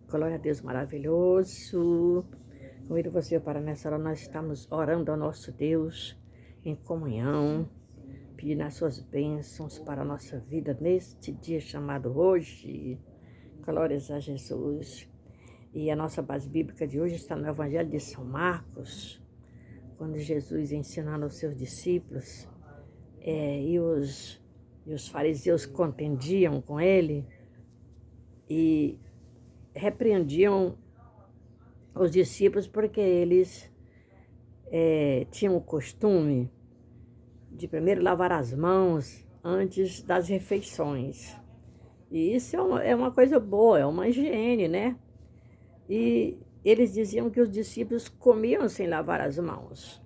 Glória a Deus maravilhoso. Convido você para nessa hora nós estamos orando ao nosso Deus em comunhão, pedindo as suas bênçãos para a nossa vida neste dia chamado hoje. Glórias a Jesus. E a nossa base bíblica de hoje está no Evangelho de São Marcos, quando Jesus ensinando aos seus discípulos e os fariseus contendiam com ele e repreendiam os discípulos porque eles tinham o costume de primeiro lavar as mãos antes das refeições. E isso é uma coisa boa, é uma higiene, né? E eles diziam que os discípulos comiam sem lavar as mãos.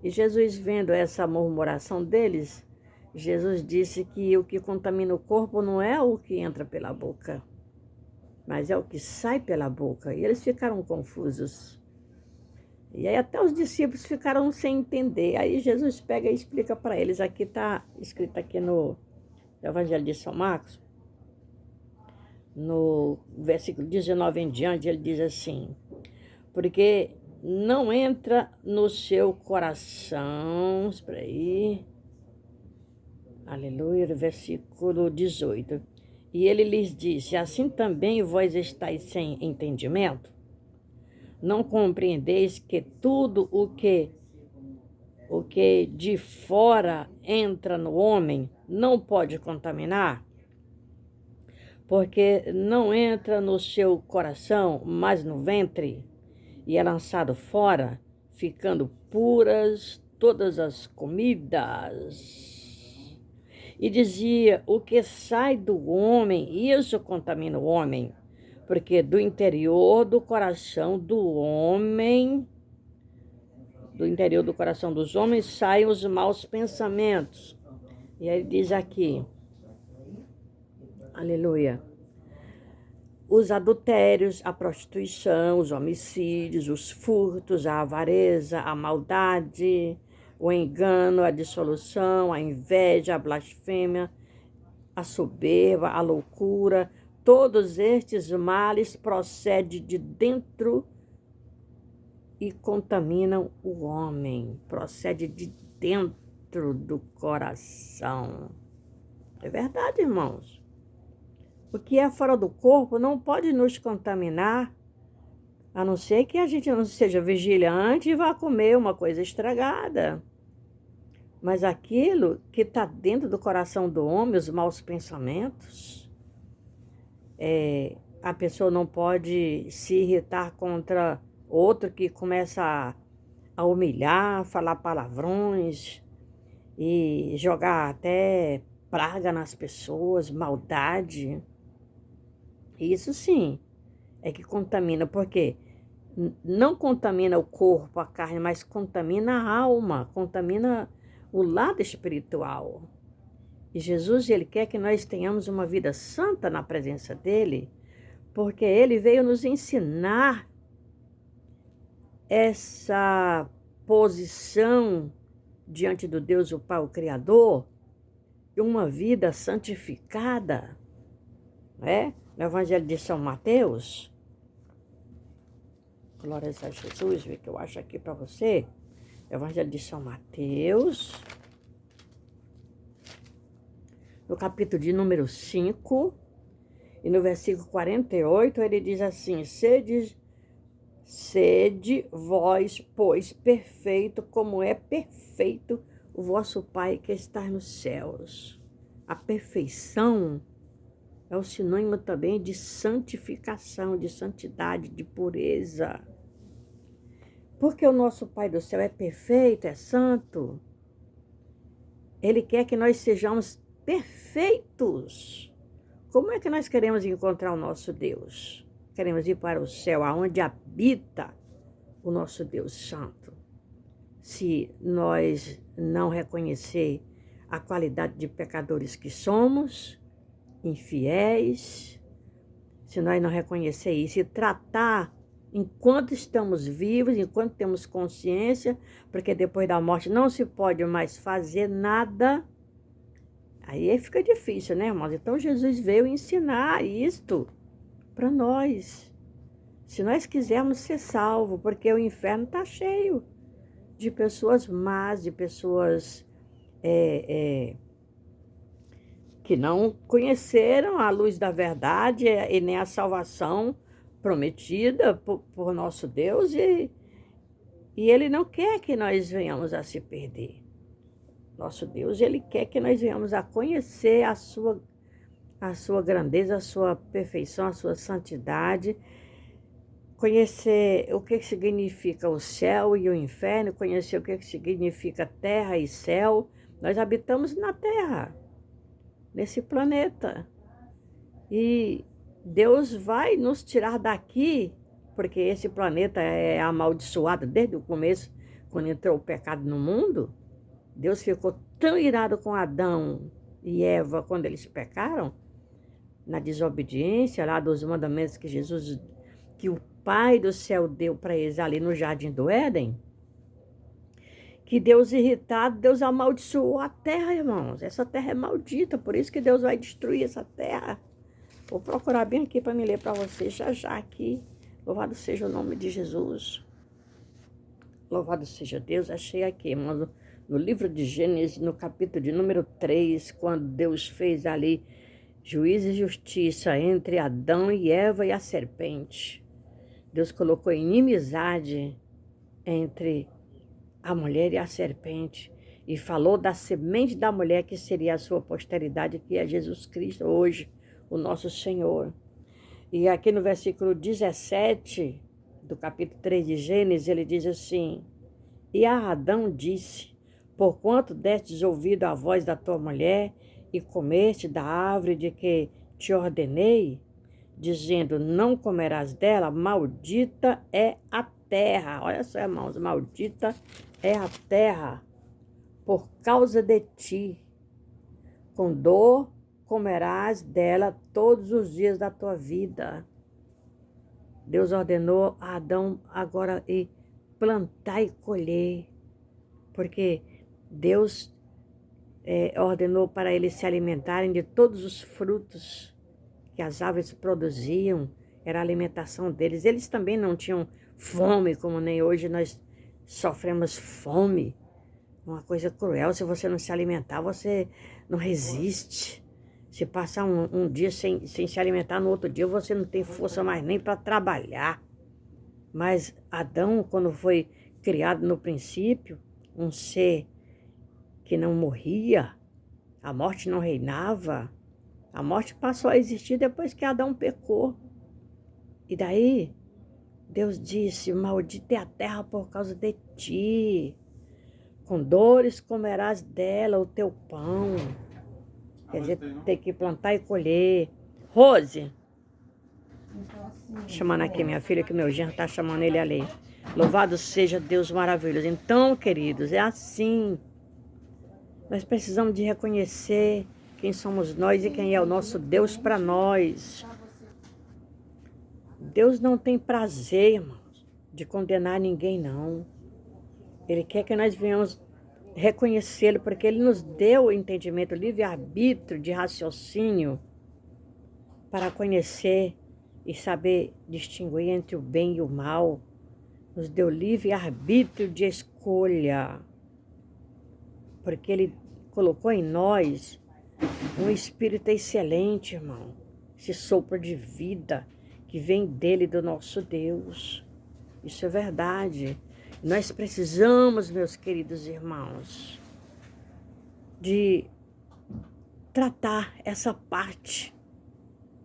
E Jesus, vendo essa murmuração deles, Jesus disse que o que contamina o corpo não é o que entra pela boca, mas é o que sai pela boca. E eles ficaram confusos. E aí até os discípulos ficaram sem entender. Aí Jesus pega e explica para eles. Aqui está escrito aqui no Evangelho de São Marcos, no versículo 19 em diante, ele diz assim: porque não entra no seu coração, espera aí, aleluia, versículo 18. E ele lhes disse: assim também vós estáis sem entendimento? Não compreendeis que tudo o que de fora entra no homem não pode contaminar? Porque não entra no seu coração, mas no ventre, e é lançado fora, ficando puras todas as comidas. E dizia: o que sai do homem, isso contamina o homem, porque do interior do coração do homem, do interior do coração dos homens, saem os maus pensamentos. E aí diz aqui, aleluia, os adultérios, a prostituição, os homicídios, os furtos, a avareza, a maldade, o engano, a dissolução, a inveja, a blasfêmia, a soberba, a loucura. Todos estes males procedem de dentro e contaminam o homem. Procede de dentro do coração. É verdade, irmãos. O que é fora do corpo não pode nos contaminar, a não ser que a gente não seja vigilante e vá comer uma coisa estragada. Mas aquilo que está dentro do coração do homem, os maus pensamentos, a pessoa não pode se irritar contra outro que começa a humilhar, falar palavrões e jogar até praga nas pessoas, maldade. Isso sim é que contamina, porque não contamina o corpo, a carne, mas contamina a alma, contamina o lado espiritual. E Jesus, ele quer que nós tenhamos uma vida santa na presença dele, porque ele veio nos ensinar essa posição diante do Deus, o Pai, o Criador, e uma vida santificada, né? No Evangelho de São Mateus, glórias a Jesus, vê que eu acho aqui para você, Evangelho de São Mateus, no capítulo de número 5, e no versículo 48, ele diz assim: sede vós, pois, perfeito, como é perfeito o vosso Pai que está nos céus. A perfeição é o sinônimo também de santificação, de santidade, de pureza. Porque o nosso Pai do céu é perfeito, é santo. Ele quer que nós sejamos perfeitos. Como é que nós queremos encontrar o nosso Deus? Queremos ir para o céu, aonde habita o nosso Deus santo. Se nós não reconhecer a qualidade de pecadores que somos, infiéis, se nós não reconhecer isso e tratar enquanto estamos vivos, enquanto temos consciência, porque depois da morte não se pode mais fazer nada, aí fica difícil, né, irmãos? Então Jesus veio ensinar isto. para nós, se nós quisermos ser salvos, porque o inferno está cheio de pessoas más, de pessoas que não conheceram a luz da verdade e nem a salvação prometida por nosso Deus, e Ele não quer que nós venhamos a se perder. Nosso Deus, Ele quer que nós venhamos a conhecer a sua grandeza, a sua perfeição, a sua santidade, conhecer o que significa o céu e o inferno, conhecer o que significa terra e céu. Nós habitamos na terra, nesse planeta. E Deus vai nos tirar daqui, porque esse planeta é amaldiçoado desde o começo, quando entrou o pecado no mundo. Deus ficou tão irado com Adão e Eva quando eles pecaram, na desobediência lá dos mandamentos que o Pai do céu deu para eles ali no Jardim do Éden, que Deus irritado, Deus amaldiçoou a terra, irmãos. Essa terra é maldita, por isso que Deus vai destruir essa terra. Vou procurar bem aqui para me ler para vocês já aqui. Louvado seja o nome de Jesus. Louvado seja Deus. Achei aqui, irmãos, no livro de Gênesis, no capítulo de número 3, quando Deus fez ali juízo e justiça entre Adão e Eva e a serpente. Deus colocou inimizade entre a mulher e a serpente, e falou da semente da mulher, que seria a sua posteridade, que é Jesus Cristo hoje, o nosso Senhor. E aqui no versículo 17 do capítulo 3 de Gênesis, ele diz assim: e a Adão disse: porquanto destes ouvido a voz da tua mulher, e comeste da árvore de que te ordenei, dizendo, não comerás dela, maldita é a terra. Olha só, irmãos, maldita é a terra por causa de ti. Com dor comerás dela todos os dias da tua vida. Deus ordenou a Adão agora ir plantar e colher, porque Deus ordenou para eles se alimentarem de todos os frutos que as árvores produziam, era a alimentação deles. Eles também não tinham fome, como nem hoje nós sofremos fome. Uma coisa cruel, se você não se alimentar, você não resiste. Se passar um dia sem se alimentar, no outro dia você não tem força mais nem para trabalhar. Mas Adão, quando foi criado no princípio, um ser que não morria, a morte não reinava, a morte passou a existir depois que Adão pecou. E daí, Deus disse, maldita é a terra por causa de ti. Com dores comerás dela o teu pão. Quer dizer, tem que plantar e colher. Rose, chamando aqui minha filha, que meu genro está chamando ele ali. Louvado seja Deus maravilhoso. Então, queridos, é assim. Nós precisamos de reconhecer quem somos nós e quem é o nosso Deus para nós. Deus não tem prazer, irmãos, de condenar ninguém, não. Ele quer que nós venhamos reconhecê-lo, porque Ele nos deu o entendimento, o livre-arbítrio de raciocínio para conhecer e saber distinguir entre o bem e o mal. Nos deu livre-arbítrio de escolha, porque Ele colocou em nós um espírito excelente, irmão. Esse sopro de vida que vem dele, do nosso Deus. Isso é verdade. Nós precisamos, meus queridos irmãos, de tratar essa parte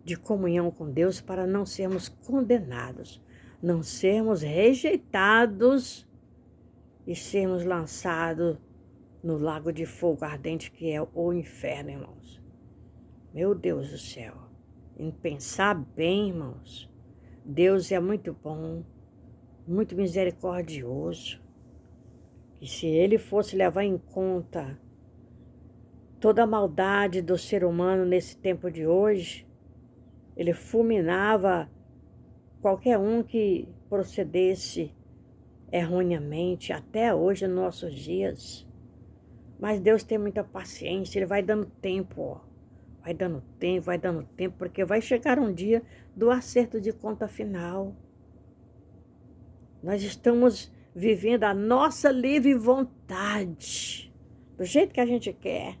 de comunhão com Deus para não sermos condenados, não sermos rejeitados e sermos lançados no lago de fogo ardente que é o inferno, irmãos. Meu Deus do céu. Em pensar bem, irmãos, Deus é muito bom, muito misericordioso. E se Ele fosse levar em conta toda a maldade do ser humano nesse tempo de hoje, Ele fulminava qualquer um que procedesse erroneamente, até hoje, nos nossos dias. Mas Deus tem muita paciência, Ele vai dando tempo vai dando tempo, porque vai chegar um dia do acerto de conta final. Nós estamos vivendo a nossa livre vontade, do jeito que a gente quer.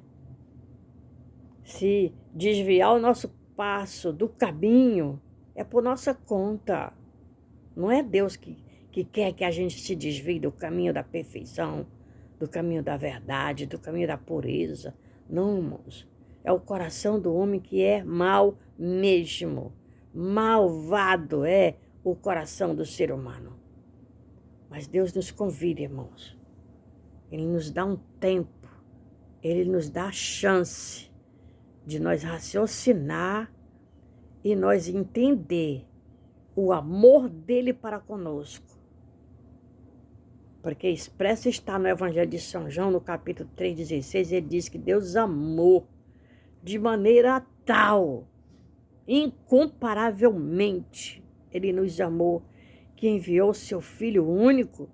Se desviar o nosso passo do caminho, é por nossa conta. Não é Deus que quer que a gente se desvie do caminho da perfeição, do caminho da verdade, do caminho da pureza. Não, irmãos. É o coração do homem que é mau mesmo. Malvado é o coração do ser humano. Mas Deus nos convida, irmãos. Ele nos dá um tempo. Ele nos dá a chance de nós raciocinar e nós entender o amor dele para conosco. Porque expresso está no Evangelho de São João, no capítulo 3,16, ele diz que Deus amou de maneira tal, incomparavelmente, ele nos amou, que enviou seu Filho único,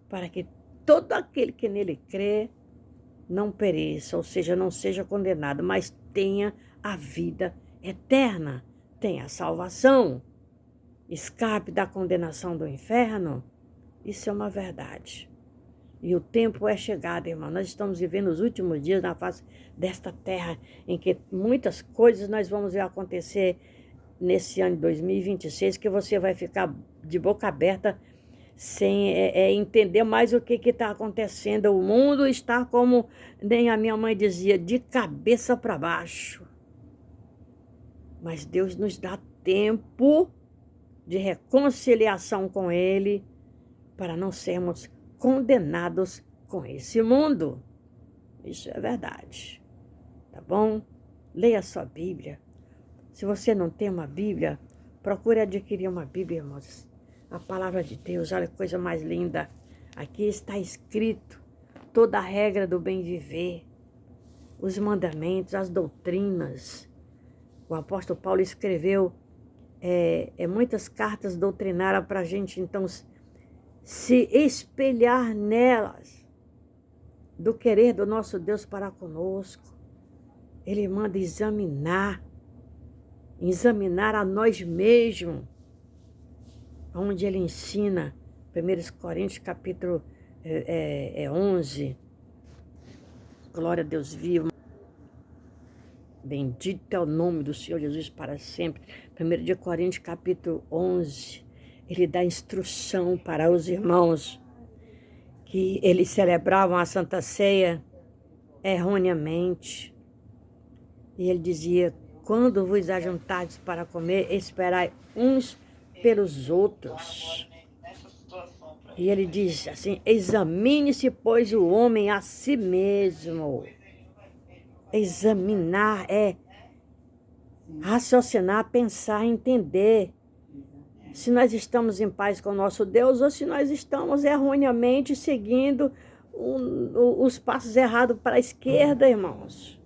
para que todo aquele que nele crê não pereça, ou seja, não seja condenado, mas tenha a vida eterna, tenha a salvação, escape da condenação do inferno. Isso é uma verdade. E o tempo é chegado, irmão. Nós estamos vivendo os últimos dias na face desta terra, em que muitas coisas nós vamos ver acontecer nesse ano de 2026, que você vai ficar de boca aberta sem entender mais o que está acontecendo. O mundo está como, nem a minha mãe dizia, de cabeça para baixo. Mas Deus nos dá tempo de reconciliação com Ele, para não sermos condenados com esse mundo. Isso é verdade. Tá bom? Leia a sua Bíblia. Se você não tem uma Bíblia, procure adquirir uma Bíblia, irmãos. A palavra de Deus, olha que coisa mais linda. Aqui está escrito toda a regra do bem viver, os mandamentos, as doutrinas. O apóstolo Paulo escreveu muitas cartas doutrinárias para a gente, então, se espelhar nelas, do querer do nosso Deus para conosco. Ele manda examinar a nós mesmos, onde ele ensina, 1 Coríntios capítulo 11, glória a Deus vivo, bendito é o nome do Senhor Jesus para sempre. 1 Coríntios capítulo 11, ele dá instrução para os irmãos que eles celebravam a Santa Ceia erroneamente. E ele dizia, quando vos ajuntardes para comer, esperai uns pelos outros. E ele diz assim, examine-se, pois, o homem a si mesmo. Examinar é raciocinar, pensar, entender se nós estamos em paz com o nosso Deus ou se nós estamos erroneamente seguindo os passos errados para a esquerda, irmãos.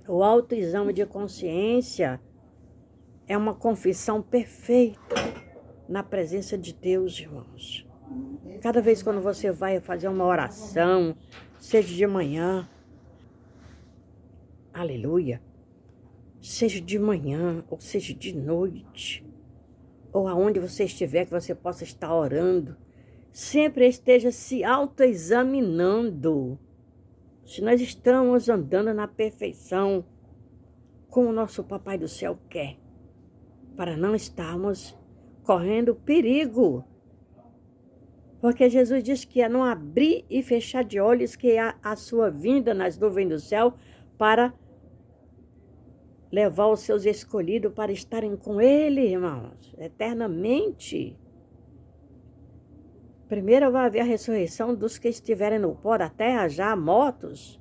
O autoexame de consciência é uma confissão perfeita na presença de Deus, irmãos. Cada vez quando você vai fazer uma oração, seja de manhã, aleluia, seja de manhã ou seja de noite, ou aonde você estiver, que você possa estar orando, sempre esteja se autoexaminando. Se nós estamos andando na perfeição, como o nosso Papai do Céu quer, para não estarmos correndo perigo. Porque Jesus disse que é não abrir e fechar de olhos, que é a sua vinda nas nuvens do céu, para levar os seus escolhidos para estarem com Ele, irmãos, eternamente. Primeiro vai haver a ressurreição dos que estiverem no pó da terra, já mortos.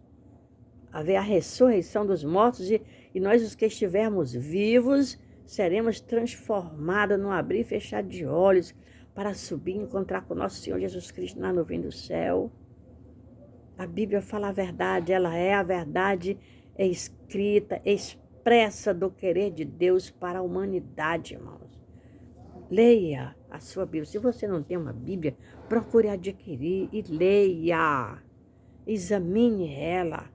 Haver a ressurreição dos mortos e nós, os que estivermos vivos, seremos transformados no abrir e fechar de olhos para subir e encontrar com o nosso Senhor Jesus Cristo na nuvem do céu. A Bíblia fala a verdade, ela é a verdade escrita, expressa do querer de Deus para a humanidade, irmãos. Leia a sua Bíblia. Se você não tem uma Bíblia, procure adquirir e leia. Examine ela.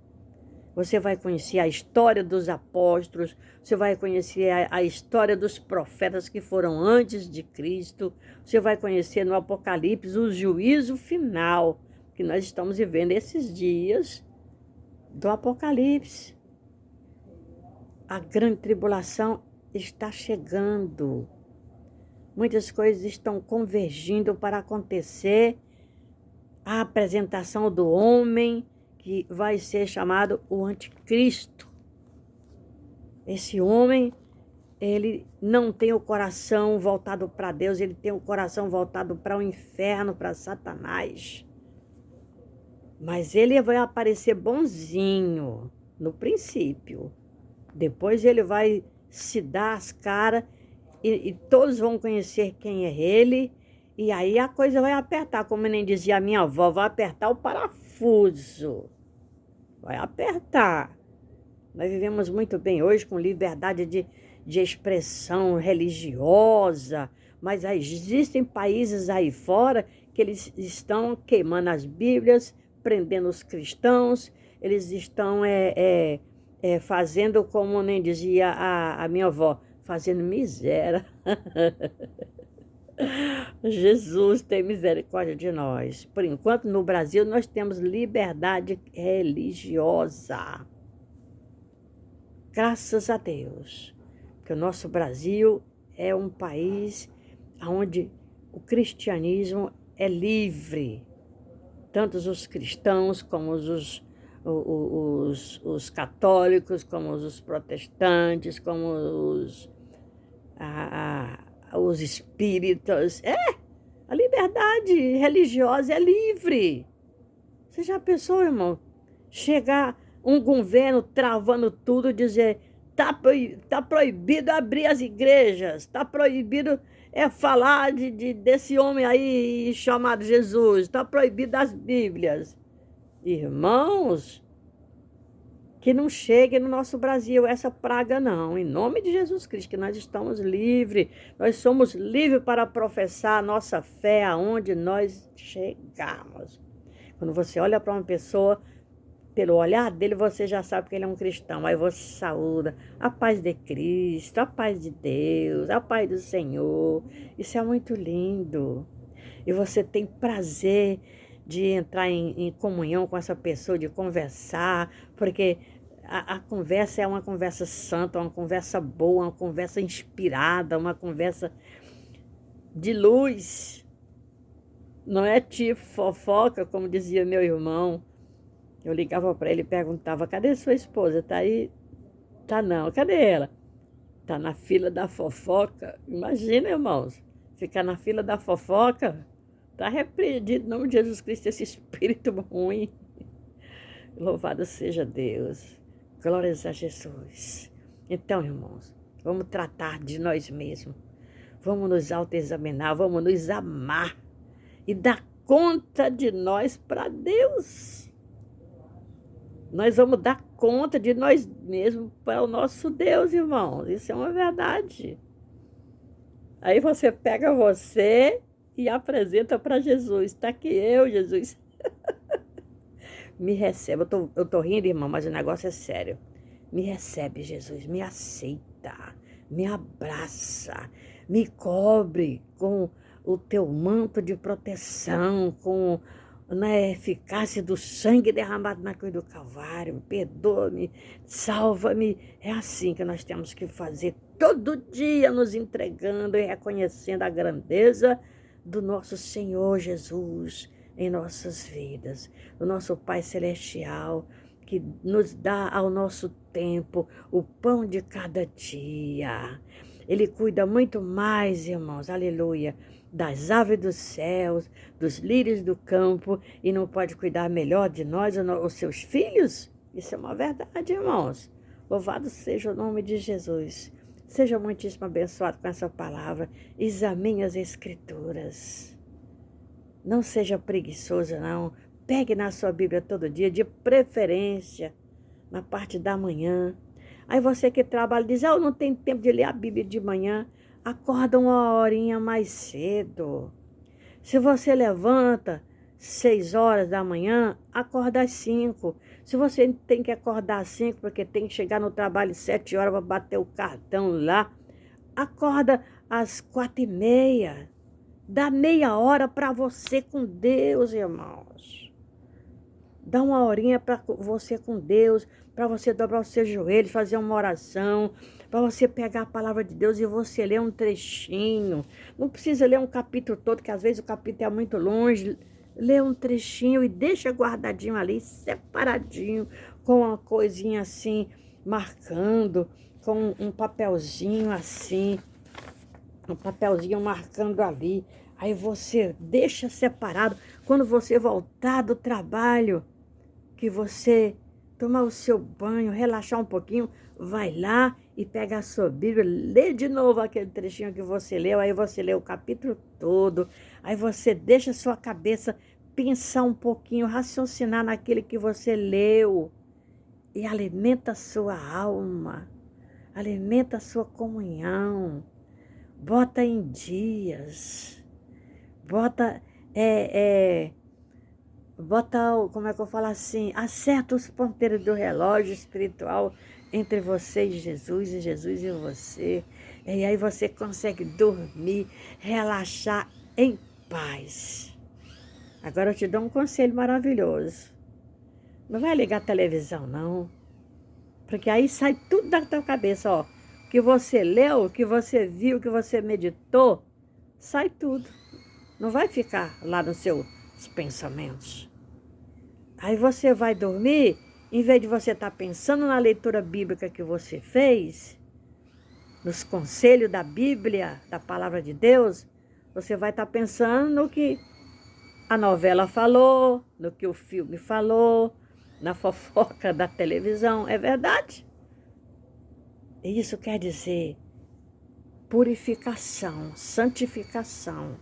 Você vai conhecer a história dos apóstolos, você vai conhecer a história dos profetas que foram antes de Cristo, você vai conhecer no Apocalipse o juízo final, que nós estamos vivendo esses dias do Apocalipse. A grande tribulação está chegando. Muitas coisas estão convergindo para acontecer. A apresentação do homem, que vai ser chamado o anticristo. Esse homem, ele não tem o coração voltado para Deus, ele tem o coração voltado para o inferno, para Satanás. Mas ele vai aparecer bonzinho no princípio. Depois ele vai se dar as caras e todos vão conhecer quem é ele. E aí a coisa vai apertar, como nem dizia a minha avó, vai apertar o parafuso. Vai apertar. Nós vivemos muito bem hoje com liberdade de expressão religiosa, mas existem países aí fora que eles estão queimando as Bíblias, prendendo os cristãos, eles estão fazendo, como nem dizia a minha avó, fazendo miséria. Jesus tem misericórdia de nós. Por enquanto, no Brasil, nós temos liberdade religiosa. Graças a Deus. Porque o nosso Brasil é um país onde o cristianismo é livre. Tanto os cristãos como os católicos, como os protestantes, como os espíritas. A liberdade religiosa é livre. Você já pensou, irmão? Chegar um governo travando tudo, dizer, tá proibido abrir as igrejas, tá proibido falar desse homem aí chamado Jesus, tá proibido as Bíblias. Irmãos, que não chegue no nosso Brasil essa praga não, em nome de Jesus Cristo, que nós estamos livres, nós somos livres para professar a nossa fé aonde nós chegarmos. Quando você olha para uma pessoa, pelo olhar dele você já sabe que ele é um cristão, aí você saúda, a paz de Cristo, a paz de Deus, a paz do Senhor, isso é muito lindo, e você tem prazer de entrar em comunhão com essa pessoa, de conversar, porque a conversa é uma conversa santa, uma conversa boa, uma conversa inspirada, uma conversa de luz. Não é tipo fofoca, como dizia meu irmão. Eu ligava para ele e perguntava, cadê sua esposa? Tá aí? Tá não. Cadê ela? Tá na fila da fofoca. Imagina, irmãos, ficar na fila da fofoca. Está repreendido em nome de Jesus Cristo esse espírito ruim. Louvado seja Deus. Glórias a Jesus. Então, irmãos, vamos tratar de nós mesmos. Vamos nos autoexaminar, vamos nos amar e dar conta de nós para Deus. Nós vamos dar conta de nós mesmos para o nosso Deus, irmãos. Isso é uma verdade. Aí você pega você e apresenta para Jesus. Está aqui eu, Jesus. Me recebe. Eu tô rindo, irmão, mas o negócio é sério. Me recebe, Jesus. Me aceita. Me abraça. Me cobre com o teu manto de proteção, com na eficácia do sangue derramado na cruz do Calvário. Perdoa-me, salva-me. É assim que nós temos que fazer todo dia, nos entregando e reconhecendo a grandeza do nosso Senhor Jesus em nossas vidas, do nosso Pai Celestial, que nos dá ao nosso tempo o pão de cada dia. Ele cuida muito mais, irmãos, aleluia, das aves dos céus, dos lírios do campo, e não pode cuidar melhor de nós, os seus filhos? Isso é uma verdade, irmãos. Louvado seja o nome de Jesus. Seja muitíssimo abençoado com essa palavra. Examine as Escrituras. Não seja preguiçoso, não. Pegue na sua Bíblia todo dia, de preferência, na parte da manhã. Aí você que trabalha diz, eu não tenho tempo de ler a Bíblia de manhã. Acorda uma horinha mais cedo. Se você levanta 6 horas da manhã, acorda às 5. Se você tem que acordar às 5 porque tem que chegar no trabalho às 7 horas para bater o cartão lá, acorda às 4h30. Dá meia hora para você com Deus, irmãos. Dá uma horinha para você com Deus, para você dobrar os seus joelhos, fazer uma oração, para você pegar a palavra de Deus e você ler um trechinho. Não precisa ler um capítulo todo, que às vezes o capítulo é muito longe. Lê um trechinho e deixa guardadinho ali, separadinho, com uma coisinha assim, marcando, com um papelzinho assim, um papelzinho marcando ali. Aí você deixa separado. Quando você voltar do trabalho, que você tomar o seu banho, relaxar um pouquinho, vai lá e pega a sua Bíblia, lê de novo aquele trechinho que você leu, aí você lê o capítulo todo, aí você deixa a sua cabeça pensar um pouquinho, raciocinar naquele que você leu e alimenta a sua alma, alimenta a sua comunhão, bota em dias, bota, como é que eu falo assim, acerta os ponteiros do relógio espiritual entre você e Jesus e você. E aí você consegue dormir, relaxar em paz. Agora eu te dou um conselho maravilhoso. Não vai ligar a televisão, não. Porque aí sai tudo da tua cabeça, ó. O que você leu, o que você viu, o que você meditou, sai tudo. Não vai ficar lá nos seus pensamentos. Aí você vai dormir, em vez de você estar pensando na leitura bíblica que você fez, nos conselhos da Bíblia, da palavra de Deus, você vai estar pensando no que a novela falou, no que o filme falou, na fofoca da televisão. É verdade? Isso quer dizer purificação, santificação.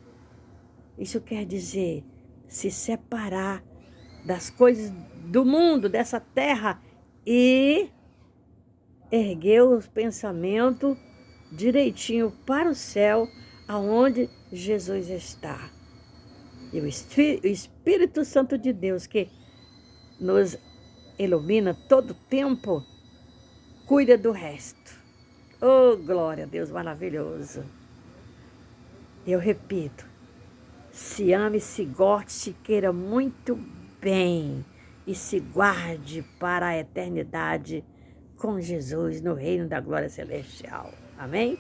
Isso quer dizer se separar das coisas do mundo, dessa terra, e erguer os pensamentos direitinho para o céu, aonde Jesus está. E o Espírito Santo de Deus, que nos ilumina todo o tempo, cuida do resto. Oh, glória a Deus, maravilhoso. Eu repito, se ame, se goste, se queira muito bem e se guarde para a eternidade com Jesus no reino da glória celestial. Amém?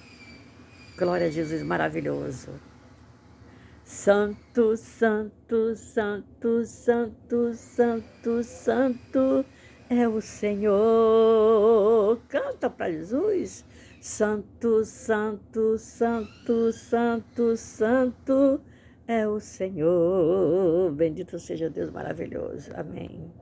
Glória a Jesus maravilhoso. Santo, santo, santo, santo, santo, santo é o Senhor. Canta para Jesus. Santo, santo, santo, santo, santo é o Senhor. Bendito seja Deus maravilhoso. Amém.